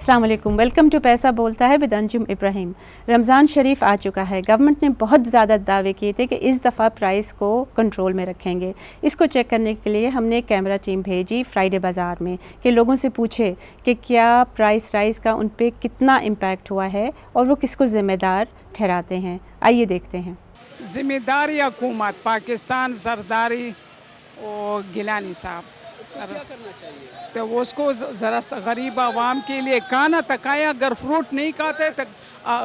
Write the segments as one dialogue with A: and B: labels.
A: अस्सलाम वालेकुम, welcome to पैसा बोलता है विद अंजुम इब्राहिम। रमज़ान शरीफ आ चुका है। गवर्नमेंट ने बहुत ज़्यादा दावे किए थे कि इस दफ़ा प्राइस को कंट्रोल में रखेंगे। इसको चेक करने के लिए हमने कैमरा टीम भेजी फ्राइडे बाज़ार में कि लोगों से पूछे कि क्या प्राइस राइज का उन पर कितना इम्पैक्ट हुआ है और वो किसको ज़िम्मेदार ठहराते हैं। आइए देखते हैं।
B: जिम्मेदारी हुकूमत पाकिस्तान सरदारी और गिलानी साहब
C: क्या करना चाहिए?
B: तो उसको ज़रा गरीब आवाम के लिए खाना तकाए, अगर फ्रूट नहीं खाते तो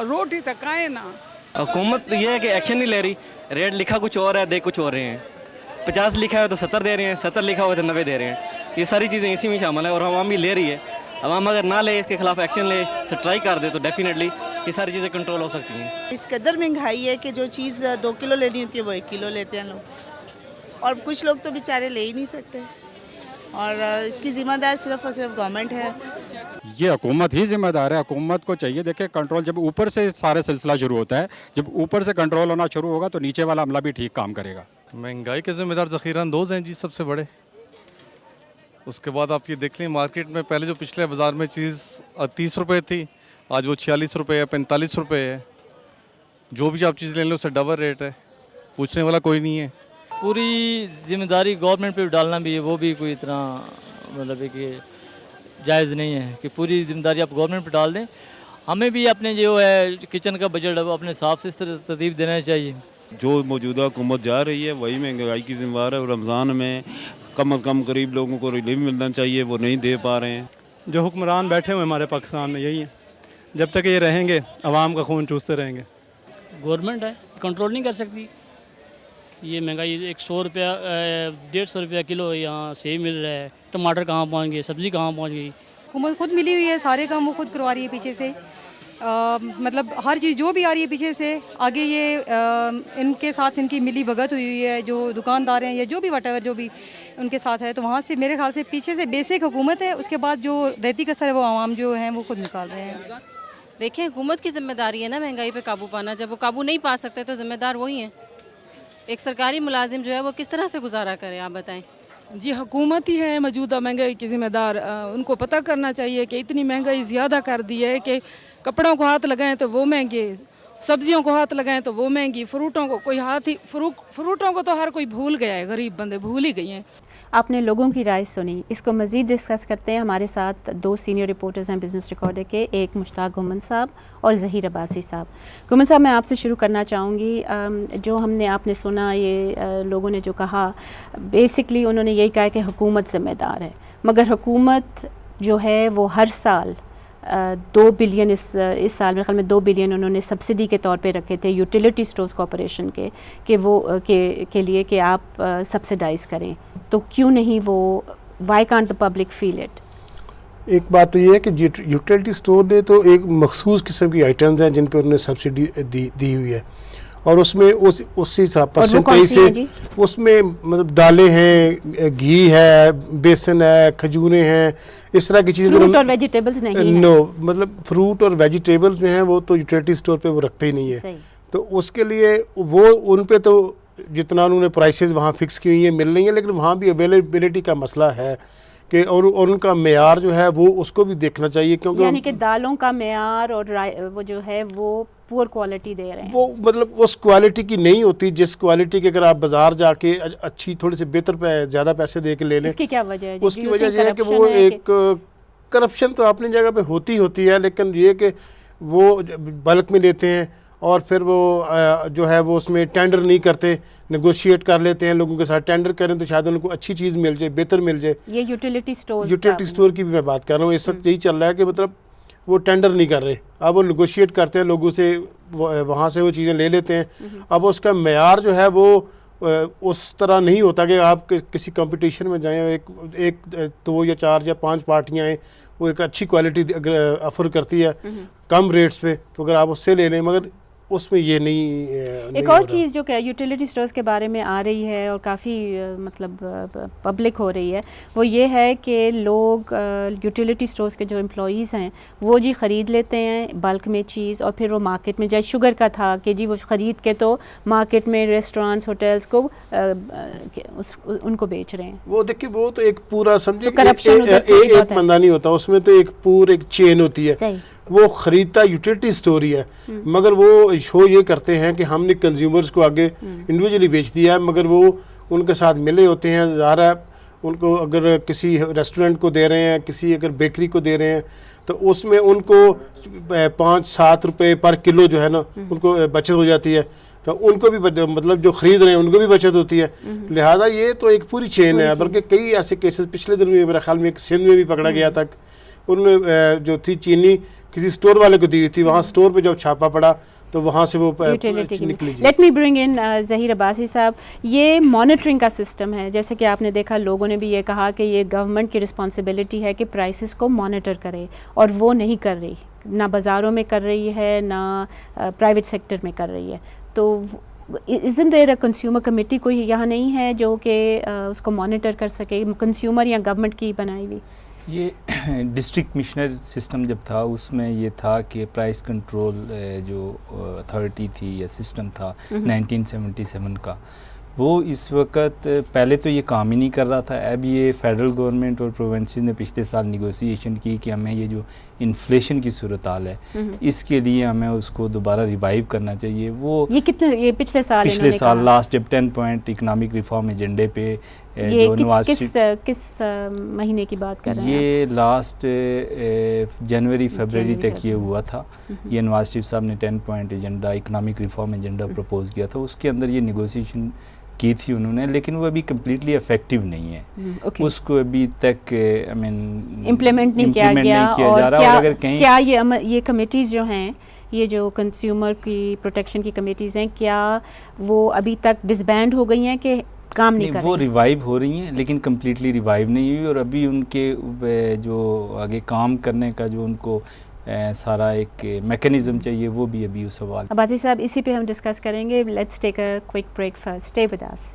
B: रोटी तकाए ना।
D: हुकूमत ये है कि एक्शन नहीं ले रही। रेट लिखा कुछ और है, दे कुछ और रहे हैं। 50 लिखा है तो 70 दे रहे हैं, 70 लिखा हुआ तो 90 दे रहे हैं। ये सारी चीज़ें इसी में शामिल है और आवाम भी ले रही है। आवाम अगर ना ले, इसके खिलाफ एक्शन ले, स्ट्राइक कर दे तो डेफिनेटली ये सारी चीज़ें कंट्रोल हो सकती हैं।
E: इस कदर महंगाई है कि जो चीज़ 2 किलो लेनी होती है वो 1 किलो लेते हैं लोग, और कुछ लोग तो बेचारे ले ही नहीं सकते, और इसकी ज़िम्मेदार सिर्फ और सिर्फ गवर्नमेंट है।
C: ये हुकूमत ही जिम्मेदार है। हुकूमत को चाहिए देखे कंट्रोल, जब ऊपर से सारे सिलसिला शुरू होता है, जब ऊपर से कंट्रोल होना शुरू होगा तो नीचे वाला अमला भी ठीक काम करेगा।
F: महंगाई के ज़िम्मेदार ज़ख़ीरानंदोज़ हैं जी, सबसे बड़े। उसके बाद आप ये देख लें मार्केट में, पहले जो पिछले बाज़ार में चीज़ 30 रुपये थी, आज वो 46 रुपये है, 45 रुपये है। जो भी आप चीज़ ले लो उससे डबल रेट है, पूछने वाला कोई नहीं है।
G: पूरी जिम्मेदारी गवर्नमेंट पे डालना भी है, वो भी कोई इतना मतलब है कि जायज़ नहीं है कि पूरी जिम्मेदारी आप गवर्नमेंट पे डाल दें। हमें भी अपने जो है किचन का बजट है वो अपने हिसाब से इस तरह तरतीब देना चाहिए।
H: जो मौजूदा हुकूमत जा रही है वही महंगाई की जिम्मेदार है, और रमज़ान में कम से कम गरीब लोगों को रिलीफ मिलना चाहिए, वो नहीं दे पा रहे हैं।
I: जो हुक्मरान बैठे हुए हमारे पाकिस्तान में यही है, जब तक ये रहेंगे आवाम का खून चूसते रहेंगे।
J: गवर्नमेंट है, कंट्रोल नहीं कर सकती। ये महंगाई 100 रुपया 150 रुपया किलो यहाँ सेब मिल रहा है, टमाटर कहाँ पहुँच गए, सब्ज़ी कहाँ पहुँच गई।
K: हुकूमत खुद मिली हुई है, सारे काम वो खुद करवा रही है पीछे से। मतलब हर चीज़ जो भी आ रही है पीछे से, आगे ये इनके साथ इनकी मिली भगत हुई है, जो दुकानदार हैं या जो भी वटेवर जो भी उनके साथ है, तो वहाँ से मेरे ख्याल से पीछे से बेसिक हुकूमत है, उसके बाद जो रहती कसर है वो आवाम जो हैं वो खुद निकाल रहे हैं।
L: देखिए हुकूमत की जिम्मेदारी है ना महंगाई पे काबू पाना। जब वो काबू नहीं पा सकते तो जिम्मेदार वही हैं। एक सरकारी मुलाजिम जो है वो किस तरह से गुजारा करे, आप बताएं।
M: जी हुकूमत ही है मौजूदा महंगाई की जिम्मेदार। उनको पता करना चाहिए कि इतनी महंगाई ज़्यादा कर दी है कि कपड़ों को हाथ लगाएं तो वो महंगे, सब्जियों को हाथ लगाएं तो वो महंगी, फ्रूटों को कोई हाथ ही फ्रूटों को तो हर कोई भूल गया है, गरीब बंदे भूल ही गए हैं।
A: आपने लोगों की राय सुनी। इसको मज़ीद डिस्कस करते हैं। हमारे साथ 2 सीनियर रिपोर्टर्स हैं बिज़नेस रिकॉर्डर के, एक मुश्ताक घुमन साहब और ज़हीर अब्बासी साहब। घुमन साहब, मैं आपसे शुरू करना चाहूँगी। जो आपने सुना, ये लोगों ने जो कहा, बेसिकली उन्होंने यही कहा कि हुकूमत ज़िम्मेदार है, मगर हुकूमत जो है वो हर साल 2 बिलियन इस साल मेरे ख्याल में 2 बिलियन उन्होंने सब्सिडी के तौर पे रखे थे यूटिलिटी स्टोर्स कॉरपोरेशन के वो के लिए कि आप सब्सिडाइज़ करें। तो क्यों नहीं वो, why can't the public feel it?
N: एक बात तो ये है कि यूटिलिटी स्टोर ने तो एक मखसूस किस्म की आइटम्स हैं जिन पर उन्होंने सब्सिडी दी हुई है, और उसमें उस हिसाब परसेंटेज से उसमें मतलब दालें हैं, घी है, बेसन है, खजूरें हैं, इस तरह की चीज़ें।
A: फ्रूट और वेजिटेबल्स नहीं है।
N: नो, मतलब फ्रूट और वेजिटेबल्स जो हैं वो तो यूटिलिटी स्टोर पे वो रखते ही नहीं है। तो उसके लिए वो उन पे तो जितना उन्होंने प्राइसेस वहाँ फिक्स की हुई है मिल रही है, लेकिन वहाँ भी अवेलेबिलिटी का मसला है कि और उनका मेयार जो है वो उसको भी देखना चाहिए, क्योंकि
A: यानी कि दालों का मेयार और वो जो है वो पुअर क्वालिटी दे रहे हैं।
N: वो मतलब उस क्वालिटी की नहीं होती जिस क्वालिटी के अगर आप बाजार जाके अच्छी थोड़ी सी बेहतर ज़्यादा पैसे दे के ले लें।
A: इसकी क्या वजह है?
N: उसकी वजह यह है कि वो एक करप्शन तो अपनी जगह पे होती है, लेकिन ये कि वो बल्क में लेते हैं और फिर वो जो है वो उसमें टेंडर नहीं करते, नेगोशिएट कर लेते हैं लोगों के साथ। टेंडर करें तो शायद उनको अच्छी चीज़ मिल जाए, बेहतर मिल जाए।
A: ये यूटिलिटी
N: स्टोर की भी मैं बात कर रहा हूँ। इस वक्त यही चल रहा है कि मतलब वो टेंडर नहीं कर रहे, अब वो नेगोशिएट करते हैं लोगों से, वहाँ से वो चीज़ें ले लेते हैं। अब उसका मेयार जो है वो उस तरह नहीं होता कि आप किसी कंपटीशन में जाएँ, एक 2 या 4 या 5 पार्टियाँ हैं, वो एक अच्छी क्वालिटी अगर ऑफ़र करती है कम रेट्स पे, तो अगर आप उससे ले लें, मगर उसमें ये नहीं
A: एक और चीज़ जो कि यूटिलिटी स्टोर्स के बारे में आ रही है और काफ़ी मतलब पब्लिक हो रही है, वो ये है कि लोग यूटिलिटी स्टोर्स के जो एम्प्लॉईज़ हैं वो जी ख़रीद लेते हैं बल्क में चीज़, और फिर वो मार्केट में, जैसे शुगर का था कि जी वो ख़रीद के तो मार्केट में रेस्टोरेंट्स होटल्स को उनको बेच रहे हैं।
N: वो देखिए वो तो एक पूरा समझिए
A: तो corruption
N: एक बंदा नहीं होता, उसमें तो एक पूरी एक चेन होती है। वो ख़रीदता यूटिलिटी स्टोर ही है, मगर वो शो ये करते हैं कि हमने कंज्यूमर्स को आगे इंडिविजुअली बेच दिया है, मगर वो उनके साथ मिले होते हैं। ज़ाहिर है उनको अगर किसी रेस्टोरेंट को दे रहे हैं, किसी अगर बेकरी को दे रहे हैं, तो उसमें उनको 5-7 रुपये पर किलो जो है ना उनको बचत हो जाती है, तो उनको भी मतलब जो ख़रीद रहे हैं उनको भी बचत होती है। लिहाजा ये तो एक पूरी चेन है। बल्कि कई ऐसे केसेस पिछले दिन में मेरे ख्याल में एक सिंध में भी पकड़ा गया था, उन्होंने जो थी चीनी किसी स्टोर वाले को दी हुई थी, वहाँ स्टोर पे जब छापा पड़ा तो वहाँ से वो निकली।
A: Let me bring in Zaheer Abbasi साहब, ये मॉनिटरिंग का सिस्टम है, जैसे कि आपने देखा लोगों ने भी ये कहा कि ये गवर्नमेंट की रिस्पॉन्सिबिलिटी है कि प्राइसेस को मॉनिटर करे, और वो नहीं कर रही, ना बाज़ारों में कर रही है ना प्राइवेट सेक्टर में कर रही है। तो isn't there a consumer committee कोई यहाँ नहीं है जो कि उसको मॉनिटर कर सके, कंज्यूमर या गवर्नमेंट की बनाई हुई?
O: ये डिस्ट्रिक्ट कमिश्नर सिस्टम जब था उसमें ये था कि प्राइस कंट्रोल जो अथॉरिटी थी या सिस्टम था 1977 का, वो इस वक्त पहले तो ये काम ही नहीं कर रहा था। अब ये फेडरल गवर्नमेंट और प्रोविंसेस ने पिछले साल निगोसिएशन की कि हमें ये जो इन्फ्लेशन की सूरत हाल है इसके लिए हमें उसको दोबारा रिवाइव करना चाहिए। वो
A: ये पिछले साल
O: लास्ट जब 10 पॉइंट इकनॉमिक रिफॉर्म एजेंडे पे
A: ये किस महीने की बात कर रहे हैं?
O: ये लास्ट जनवरी फरवरी तक ये हुआ था। ये नवाज शरीफ साहब ने 10 point agenda, economic reform agenda propose किया था, उसके अंदर ये निगोसिएशन की थी उन्होंने, लेकिन वो अभी कम्प्लीटली इफेक्टिव नहीं है। उसको अभी तक आई मीन
A: इम्प्लीमेंट नहीं किया गया।
O: और जा रहा, और अगर कहीं
A: क्या ये कमेटीज़ जो हैं, ये जो कंज्यूमर की प्रोटेक्शन की कमेटीज़ हैं, क्या वो अभी तक डिसबैंड हो गई हैं कि काम नहीं कर रही?
O: वो रिवाइव हो रही हैं लेकिन कम्प्लीटली रिवाइव नहीं हुई, और अभी उनके जो आगे काम करने का जो उनको सारा एक मैकेनिज्म चाहिए वो भी अभी उस सवाल।
A: अब्बासी साहब, इसी पे हम डिस्कस करेंगे। Let's take a quick break first, stay with us.